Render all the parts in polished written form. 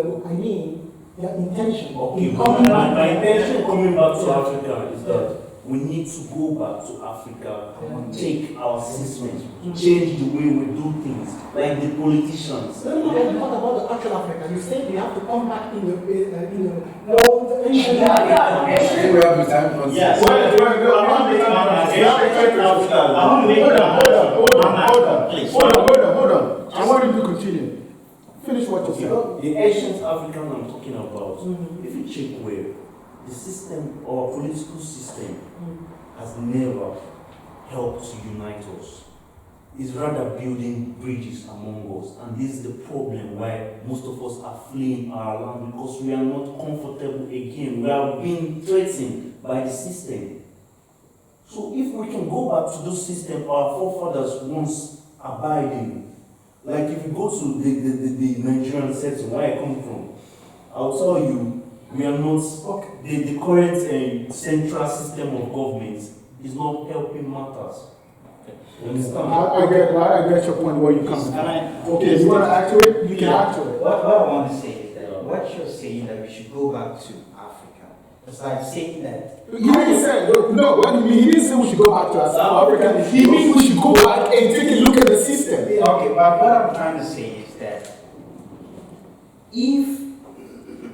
No, I mean their intention. Okay, my intention coming back to Africa is that we need to go back to Africa and take our system, change the way we do things, like the politicians. No, what about the actual Africa? You said we have to come back in the old ancient Africa. We have the time for Yes. Hold on. I want you to continue. Finish what you said. The ancient African I'm talking about, if you check where the system or political system has never helped to unite us. It's rather building bridges among us, and this is the problem why most of us are fleeing our land, because we are not comfortable again. We are being threatened by the system. So if we can go back to those systems our forefathers once abide in, like if you go to the Nigerian setting where I come from, I'll tell you, we are not, the current central system of government is not helping matters. You understand? I get your point where you come from. Okay, you want to add to it? You can add to it. What I want to say is that what you're saying that we should go back to Africa. It's like saying that. He didn't say, no, what do you mean? He didn't say we should go back to Africa. He means we should go back and take a look at the system. Okay, but what I'm trying to say is that if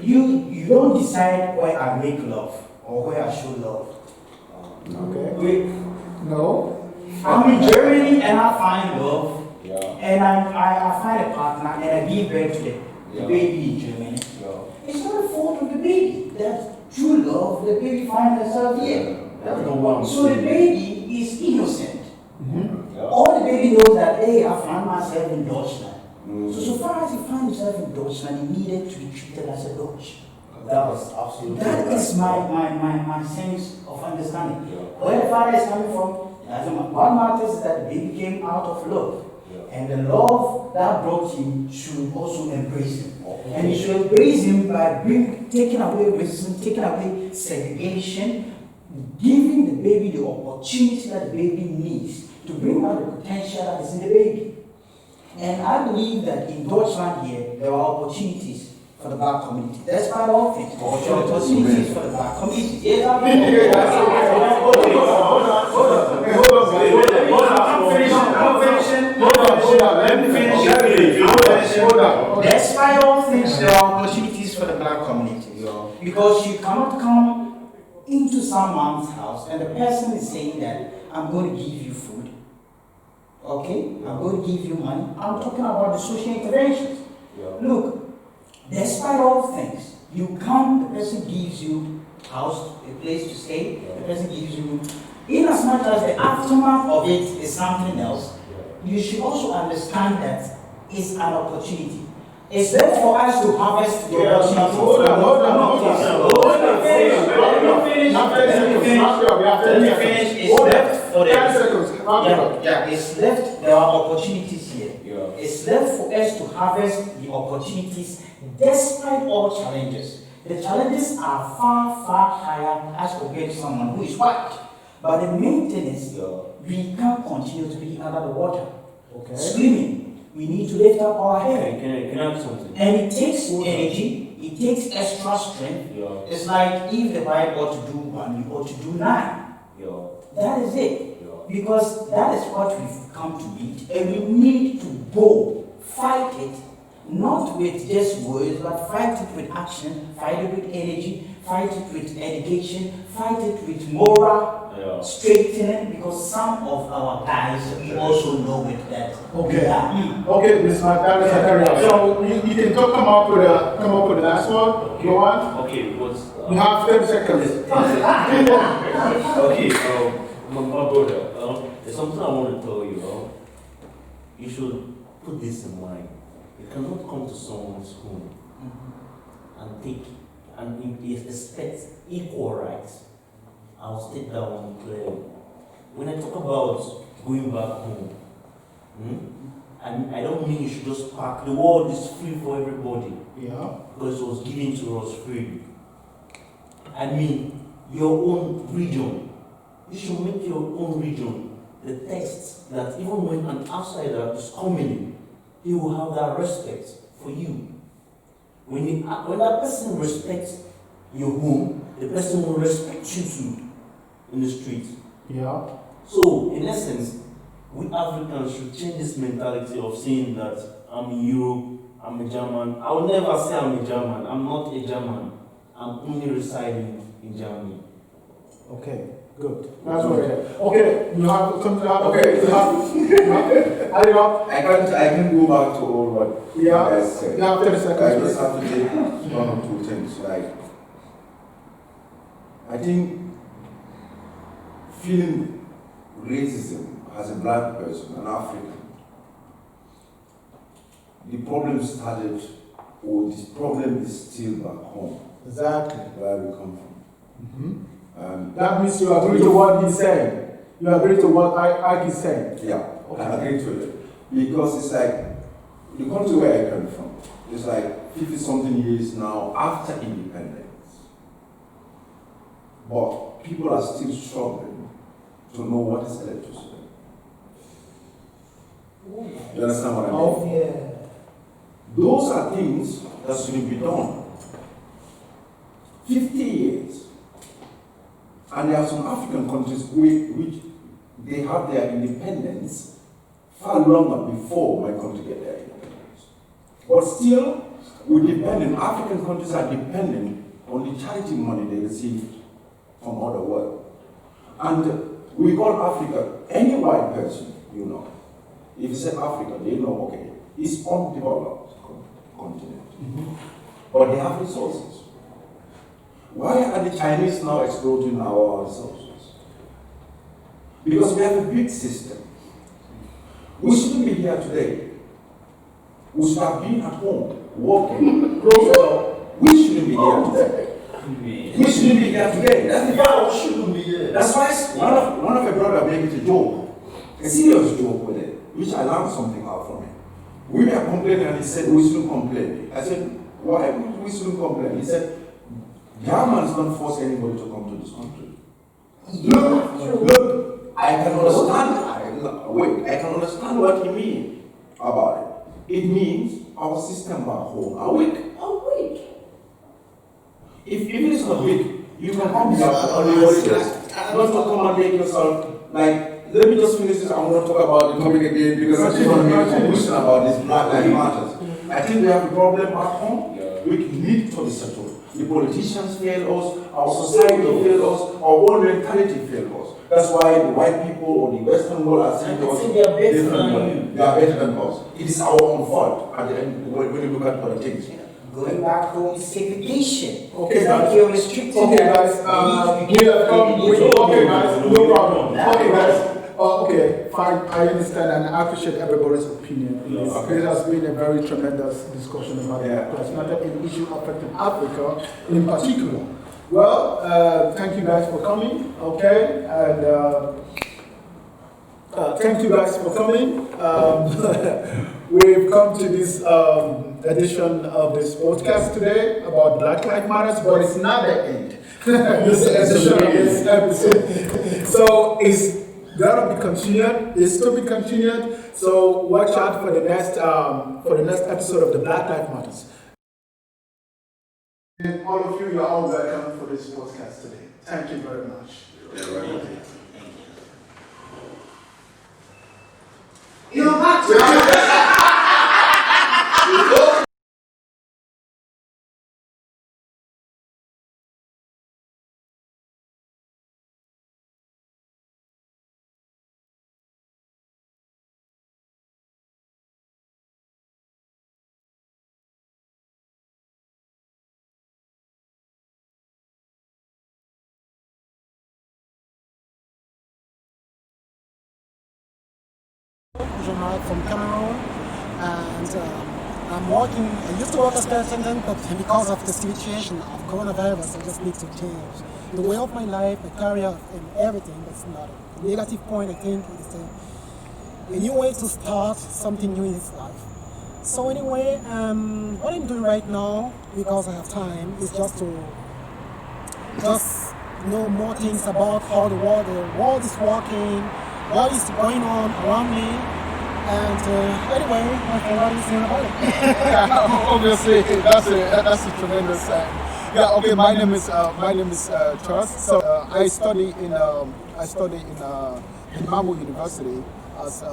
you don't decide where I make love or where I show love. Okay. No. I'm in Germany and I find love, and I find a partner and I give birth to the baby in Germany. It's not the fault of the baby. That's true love. The baby finds herself here. That's not what I'm So the saying. baby is innocent. All the baby knows that, hey, I find myself in Deutschland. So far as he found himself in Deutschland, he needed to be treated as a Deutsch. That was absolutely That right. is my sense of understanding. Where the father is coming from, what matters is that the baby came out of love. And the love that brought him should also embrace him. And he should embrace him by taking away racism, taking away segregation, giving the baby the opportunity that the baby needs to bring out the potential that is in the baby. And I believe that in Deutschland here, there are opportunities for the black community. That's part of things. Opportunities for the black community. Yes, Let me finish. Despite all things, there are opportunities for the black community. Because you cannot come into someone's house and the person is saying that I'm going to give you food. Okay? I'm going to give you money. I'm talking about the social interventions. Look, despite all things, you come, the person gives you house, a place to stay, the person gives you, in as much as the aftermath of it is something else, you should also understand that it's an opportunity. It's there for us to harvest the opportunity. Hold on. It's left for 10 seconds. It's left, there are opportunities here. It's left for us to harvest the opportunities despite all challenges. The challenges are far, far higher as compared to someone who is white. But the main thing is, we can't continue to be under the water, screaming. We need to lift up our head. Can I add something? And it takes energy, it takes extra strength. It's like if the Bible ought to do 1, you ought to do 9. That is it. Because that is what we've come to meet, and we need to go fight it, not with just words, but fight it with action, fight it with energy, fight it with education, fight it with moral straightening, because some of our guys, we also know it that. Okay, Ms. McDaniel, so you can come up with the last one. Go on. Okay, You have 30 seconds. Okay, my brother, there's something I want to tell you. You should put this in mind. You cannot come to someone's home and expect equal rights. I'll state that one clearly. When I talk about going back home, and I don't mean you should just pack. The world is free for everybody. Because it was given to us freely. I mean, your own region. You should make your own region the test that even when an outsider is coming in, he will have that respect for you. when that person respects your home, the person will respect you too in the street. Yeah. So, in essence, we Africans should change this mentality of saying that I'm a Euro, I'm a German. I will never say I'm a German. I'm not a German. I'm only residing in Germany. Okay, good. That's what it is. Okay, you have come to have. Okay, you have. Add it up. I can go back to all what you Yeah. guys said. Yeah, 30 I seconds. just have to take one or two things. Like, I think feeling racism as a black person, an African, the problem started, or this problem is still back home, Exactly. where we come from. That means you agree to what he's saying. You agree to what Ike is saying. Yeah, Okay. I agree to it. Because it's like, the country where I come from, it's like 50 something years now after independence. But people are still struggling to know what is electricity. You understand what I mean? Oh, yeah. Those are things that should be done. 50 years. And there are some African countries which they have their independence far longer before my country get their independence. But still, African countries are dependent on the charity money they receive from other world. And we call Africa, any white person, you know, if you say Africa, they know, okay, it's undeveloped continent. But they have resources. Why are the Chinese now exploiting our resources? Because we have a big system. We shouldn't be here today. We should have been at home, working, we shouldn't be here today. We shouldn't be here today. That's the fact. We shouldn't be here. That's why one of my brother made it a joke, a serious joke with it, which I learned something out from it. We were complaining and he said we shouldn't complain. I said, why we shouldn't complain? He said, Germans don't force anybody to come to this country. Look, I can understand. I can understand what he means about it. It means our system back home are weak. If it is not weak, you can come here on your holidays. Not to come and make yourself like. Let me just finish this. I want to talk about the topic again because I just want to make a conclusion about this Black Lives Matters. I think we have a problem back home which need to be settled. The politicians fail us, our society fail us, our own mentality fail us. That's why the white people or the Western world are saying to us, they are better than you. They are better than us. It is our own fault at the end when you look at other things. Going back home is segregation. Okay, It's like guys. you're restricting Okay, them. guys. We have come. Okay, guys. No problem. Okay, guys. Okay, fine. I understand and I appreciate everybody's opinion. It has been a very tremendous discussion about it's not an issue affecting Africa in particular. Well, thank you guys for coming. Okay, and thank you guys for coming. We've come to this edition of this podcast today about Black Lives Matter, but it's not the end. This edition of this episode. So it's gonna be continued. It's to be continued. So watch out for the next episode of the Black Lives Matters. And all of you, you're all welcome for this podcast today. Thank you very much. Journal from Cameroon, and I used to work as a attendant, but because of the situation of coronavirus, I just need to change the way of my life, my career, and everything. That's not a negative point. I think it's a new way to start something new in his life. So anyway, what I'm doing right now, because I have time, is just to know more things about how the world is working, what is going on around me. And anyway, my Ferrari is here about it. Yeah, obviously, that's a tremendous. Yeah, okay. My name is Charles. So I study in Mammo University as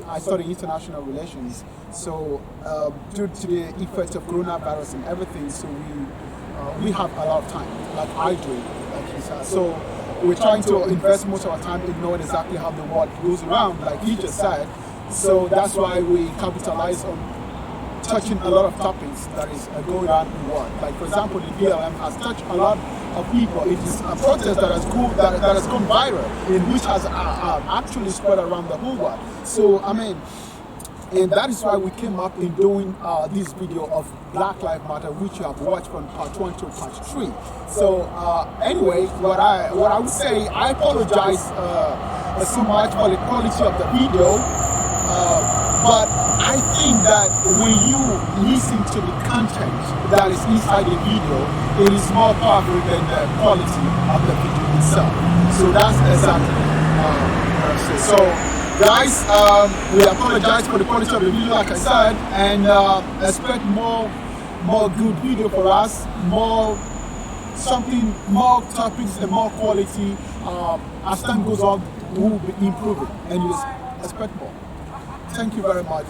I study international relations. So due to the effect of coronavirus and everything, so we have a lot of time, like I do, like he said. So we're trying to invest most of our time in knowing exactly how the world goes around, like he just said. So that's why we capitalize on touching a lot of topics that is going on in the world. Like for example, the BLM has touched a lot of people. It is a protest that has gone viral, in which has actually spread around the whole world. So I mean, and that is why we came up in doing this video of Black Lives Matter, which you have watched from part 1 to part 3. So anyway, what I would say, I apologize so much for the quality of the video. But I think that when you listen to the content that is inside the video, it is more powerful than the quality of the video itself. So that's exactly what I'm saying. So guys, we apologize for the quality of the video, like I said, and expect more good video for us, more topics and more quality. As time goes on, we will be improving, and you expect more. Thank you very much.